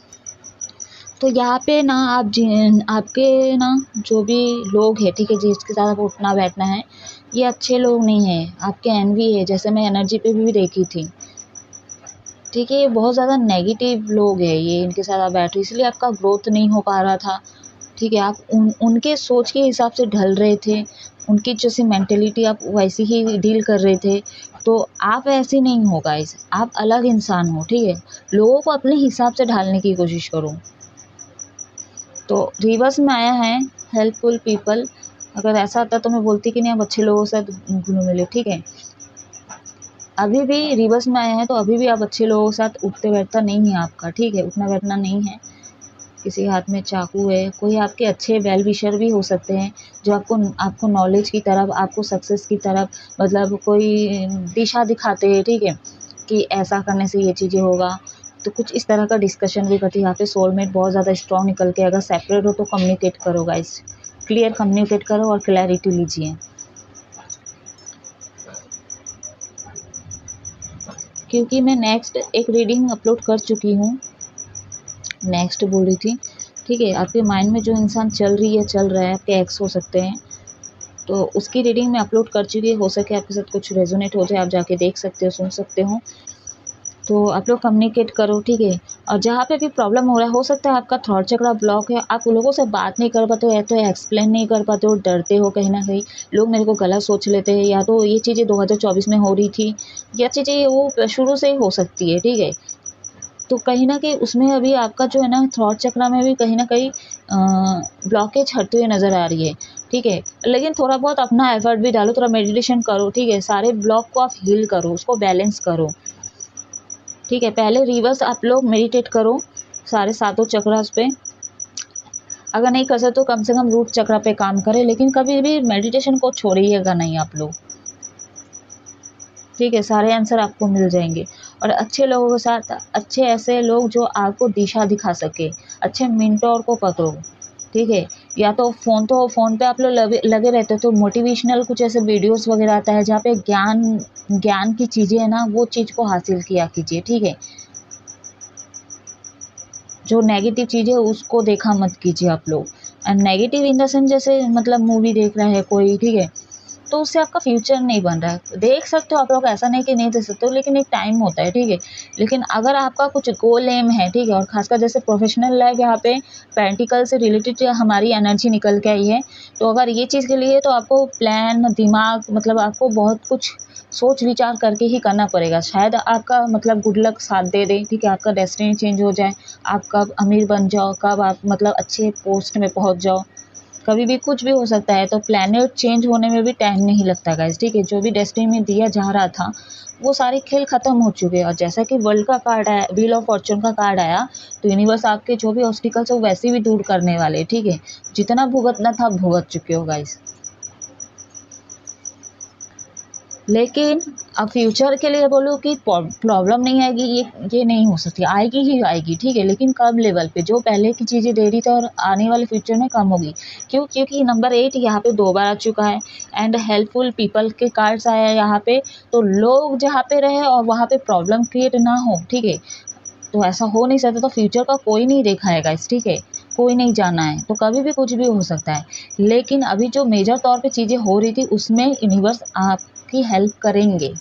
तो यहाँ पे ना आपके ना जो भी लोग हैं, ठीक है, जिसके साथ आप उठना बैठना है, ये अच्छे लोग नहीं हैं, आपके एनवी है, जैसे मैं एनर्जी पे भी देखी थी, ठीक है। ये बहुत ज़्यादा नेगेटिव लोग हैं, ये इनके साथ आप बैठे, इसलिए आपका ग्रोथ नहीं हो पा रहा था, ठीक है। आप उनके सोच के हिसाब से ढल रहे थे, उनकी जैसी मेंटेलिटी आप वैसी ही डील कर रहे थे। तो आप ऐसे नहीं हो गाइस, आप अलग इंसान हो, ठीक है। लोगों को अपने हिसाब से ढालने की कोशिश करो। तो रिवर्स में आया है हेल्पफुल पीपल। अगर ऐसा आता तो मैं बोलती कि नहीं आप अच्छे लोगों से घुलो मिले, ठीक है। अभी भी रिवर्स में आया है तो अभी भी आप अच्छे लोगों के साथ उठते बैठता नहीं है आपका, ठीक है, उठना बैठना नहीं है। किसी के हाथ में चाकू है, कोई आपके अच्छे वेल विशर भी हो सकते हैं जो आपको नॉलेज की तरफ, आपको सक्सेस की तरफ मतलब कोई दिशा दिखाते हैं, ठीक है, कि ऐसा करने से ये चीज़ें होगा। तो कुछ इस तरह का डिस्कशन भी करती है। यहाँ पे सोलमेट बहुत ज़्यादा स्ट्रॉन्ग निकल के, अगर सेपरेट हो तो कम्युनिकेट करो गाइस, क्लियर कम्युनिकेट करो और क्लैरिटी लीजिए, क्योंकि मैं नेक्स्ट एक रीडिंग अपलोड कर चुकी हूँ, नेक्स्ट बोल रही थी, ठीक है। आपके माइंड में जो इंसान चल रहा है, आपके एक्स हो सकते हैं, तो उसकी रीडिंग में अपलोड कर चुकी है। हो सके आपके साथ कुछ रेजोनेट हो जाए, आप जाके देख सकते हो, सुन सकते हो। तो आप लोग कम्युनिकेट करो, ठीक है। और जहाँ पे भी प्रॉब्लम हो रहा है, हो सकता है आपका थॉट चक्रा ब्लॉक है, आप लोगों से बात नहीं कर पाते हो, या तो एक्सप्लेन नहीं कर पाते हो, डरते हो कहीं ना कहीं, लोग मेरे को गलत सोच लेते हैं, या तो ये चीज़ें 2024 में हो रही थी, या चीज़ें वो शुरू से ही हो सकती है, ठीक है। तो कहीं न कहीं उसमें अभी आपका जो है ना थॉट चक्र में भी कहीं न कहीं ब्लॉकेज हटते हुए नज़र आ रही है, ठीक है। लेकिन थोड़ा बहुत अपना एफर्ट भी डालो, थोड़ा मेडिटेशन करो, ठीक है। सारे ब्लॉक को आप हील करो, उसको बैलेंस करो, ठीक है। पहले रिवर्स आप लोग मेडिटेट करो सारे सातों चक्रास पे। अगर नहीं कर सकते तो कम से कम रूट चक्र पे काम करें, लेकिन कभी भी मेडिटेशन को छोड़िएगा नहीं आप लोग, ठीक है। सारे आंसर आपको मिल जाएंगे। और अच्छे लोगों के साथ, अच्छे ऐसे लोग जो आपको दिशा दिखा सके, अच्छे मेंटोर को पकड़ो, ठीक है। या तो फ़ोन पे आप लोग लगे रहते हो तो मोटिवेशनल कुछ ऐसे वीडियोस वगैरह आता है जहाँ पे ज्ञान की चीज़ें है ना, वो चीज़ को हासिल किया कीजिए, ठीक है। जो नेगेटिव चीज़ है उसको देखा मत कीजिए आप लोग। And negative in the sense जैसे मतलब मूवी देख रहा है कोई, ठीक है, तो उससे आपका फ्यूचर नहीं बन रहा है। देख सकते हो आप लोग, ऐसा नहीं कि नहीं देख सकते हो, लेकिन एक टाइम होता है, ठीक है। लेकिन अगर आपका कुछ गोल एम है, ठीक है, और खासकर जैसे प्रोफेशनल लाइफ यहाँ पे प्रैक्टिकल से रिलेटेड हमारी एनर्जी निकल के आई है, तो अगर ये चीज़ के लिए तो आपको प्लान दिमाग मतलब आपको बहुत कुछ सोच विचार करके ही करना पड़ेगा। शायद आपका मतलब गुड लक साथ दे दे, ठीक है, आपका डेस्टिनी चेंज हो जाए, आप कब अमीर बन जाओ, कब आप मतलब अच्छे पोस्ट में पहुँच जाओ, कभी भी कुछ भी हो सकता है। तो प्लैनेट चेंज होने में भी टाइम नहीं लगता गाइस, ठीक है। जो भी डेस्टिनी में दिया जा रहा था वो सारे खेल खत्म हो चुके हैं। और जैसा कि वर्ल्ड का कार्ड आया, व्हील ऑफ फॉर्चून का कार्ड आया, तो यूनिवर्स आपके जो भी ऑब्स्टिकल्स है वो वैसे भी दूर करने वाले, ठीक है। जितना भुगतना था भुगत चुके हो गाइस। लेकिन अब फ्यूचर के लिए बोलो कि प्रॉब्लम नहीं आएगी, ये नहीं हो सकती, आएगी ही आएगी, ठीक है, लेकिन कम लेवल पे। जो पहले की चीज़ें दे रही थी और आने वाले फ्यूचर में कम होगी। क्यों? क्योंकि नंबर 8 यहाँ पे 2 बार आ चुका है। एंड हेल्पफुल पीपल के कार्ड्स आया है यहाँ पे, तो लोग जहाँ पे रहे और वहाँ पे प्रॉब्लम क्रिएट ना हो, ठीक है। तो ऐसा हो नहीं सकता। तो फ्यूचर का कोई नहीं देखा है गाइस, ठीक है, कोई नहीं जाना है, तो कभी भी कुछ भी हो सकता है। लेकिन अभी जो मेजर तौर पे चीज़ें हो रही थी उसमें यूनिवर्स आपकी हेल्प करेंगे,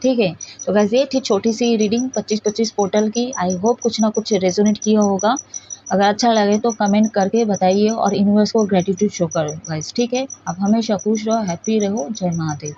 ठीक है। तो गाइस ये थी छोटी सी रीडिंग 25-25 पोर्टल की। आई होप कुछ ना कुछ रेजोनेट किया होगा। अगर अच्छा लगे तो कमेंट करके बताइए और यूनिवर्स को ग्रेटिट्यूड शो करो गाइस, ठीक है। अब हमेशा खुश रहो, हैप्पी रहो। जय महादेव।